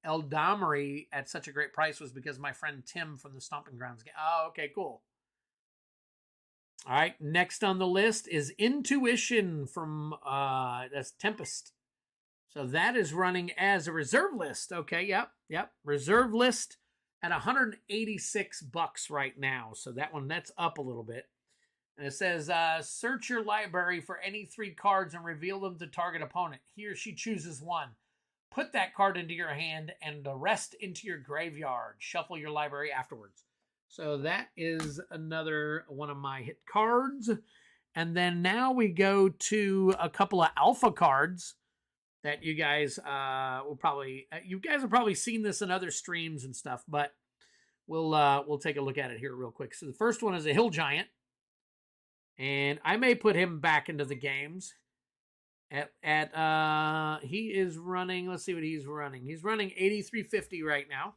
Eldamri at such a great price was because my friend Tim from the Stomping Grounds game. Oh, okay, cool. All right, next on the list is Intuition from that's Tempest. So that is running as a reserve list. Okay, yep. Reserve list at $186 right now. So that's up a little bit. And it says, search your library for any 3 cards and reveal them to target opponent. He or she chooses one. Put that card into your hand and the rest into your graveyard. Shuffle your library afterwards. So that is another one of my hit cards. And then now we go to a couple of alpha cards that you guys will probably, you guys have probably seen this in other streams and stuff, but we'll take a look at it here real quick. So the first one is a Hill Giant, and I may put him back into the games. He is running, let's see what he's running. He's running 83.50 right now.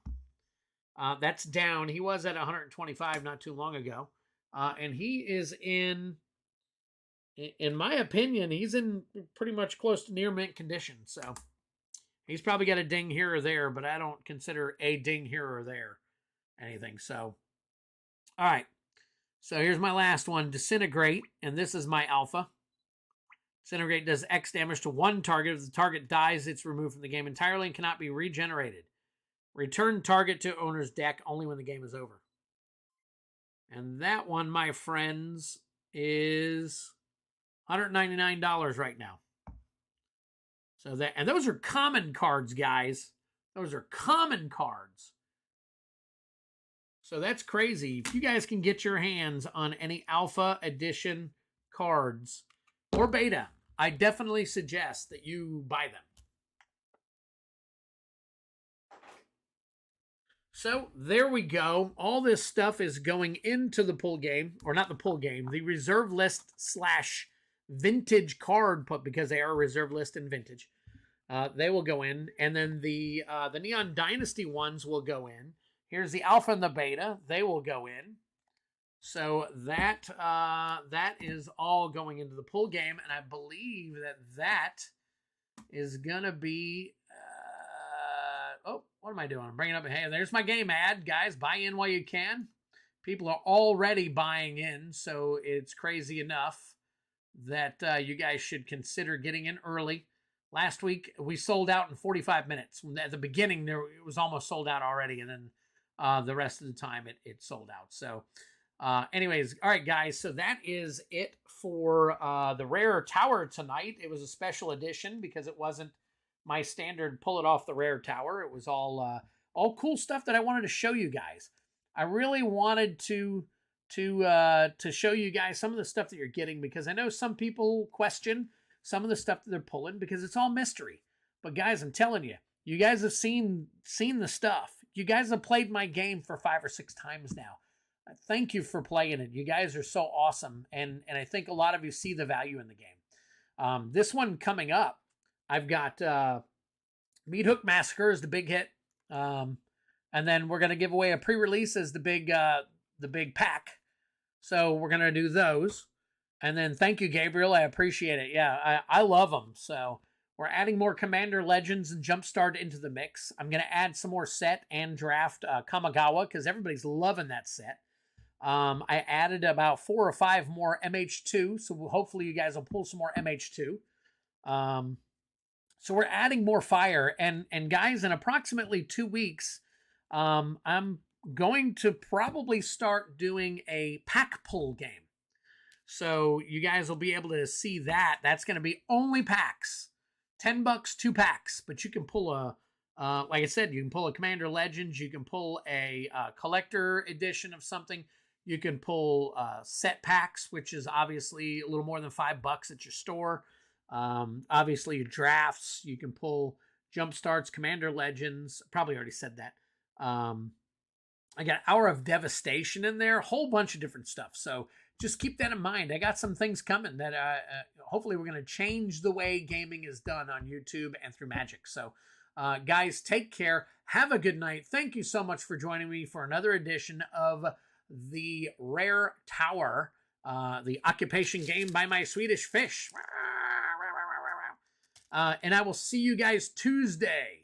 That's down. He was at 125 not too long ago. And he is in my opinion, he's in pretty much close to near mint condition. So he's probably got a ding here or there, but I don't consider a ding here or there anything. So, all right. So here's my last one, Disintegrate, and this is my alpha. Disintegrate does X damage to one target. If the target dies, it's removed from the game entirely and cannot be regenerated. Return target to owner's deck only when the game is over. And that one, my friends, is $199 right now. So that, and those are common cards, guys. Those are common cards. So that's crazy. If you guys can get your hands on any Alpha Edition cards or Beta, I definitely suggest that you buy them. So there we go. All this stuff is going into the pull game, or not the pull game, the reserve list / vintage card put, because they are reserve list and vintage. They will go in, and then the Neon Dynasty ones will go in. Here's the Alpha and the Beta. They will go in. So that is all going into the pull game, and I believe that is gonna be. Oh, what am I doing? I'm bringing up. Hey, there's my game ad, guys. Buy in while you can. People are already buying in, so it's crazy enough that you guys should consider getting in early. Last week we sold out in 45 minutes. At the beginning, it was almost sold out already, and then the rest of the time it sold out. So anyways, all right, guys, so that is it for the Rare Tower tonight. It was a special edition because it wasn't my standard pull it off the Rare Tower. It was all cool stuff that I wanted to show you guys. I really wanted to show you guys some of the stuff that you're getting, because I know some people question some of the stuff that they're pulling because it's all mystery. But guys, I'm telling you, you guys have seen the stuff. You guys have played my game for 5 or 6 times now. Thank you for playing it. You guys are so awesome, and I think a lot of you see the value in the game. This one coming up, I've got Meat Hook Massacre is the big hit, and then we're gonna give away a pre-release as the big pack. So we're gonna do those, and then thank you, Gabriel. I appreciate it. Yeah, I love them. So we're adding more Commander Legends and Jumpstart into the mix. I'm gonna add some more set and draft Kamigawa because everybody's loving that set. I added about 4 or 5 more MH2, so hopefully you guys will pull some more MH2. So we're adding more fire, and guys, in approximately 2 weeks, I'm going to probably start doing a pack pull game. So you guys will be able to see that. That's going to be only packs. $10, 2 packs, but you can pull like I said, you can pull a Commander Legends, you can pull a collector edition of something, you can pull set packs, which is obviously a little more than $5 at your store. Obviously your drafts, you can pull Jumpstarts, Commander Legends, probably already said that. I got Hour of Devastation in there, a whole bunch of different stuff. So just keep that in mind. I got some things coming that hopefully we're going to change the way gaming is done on YouTube and through Magic. So guys, take care. Have a good night. Thank you so much for joining me for another edition of the Rare Tower, the occupation game by my Swedish fish. And I will see you guys Tuesday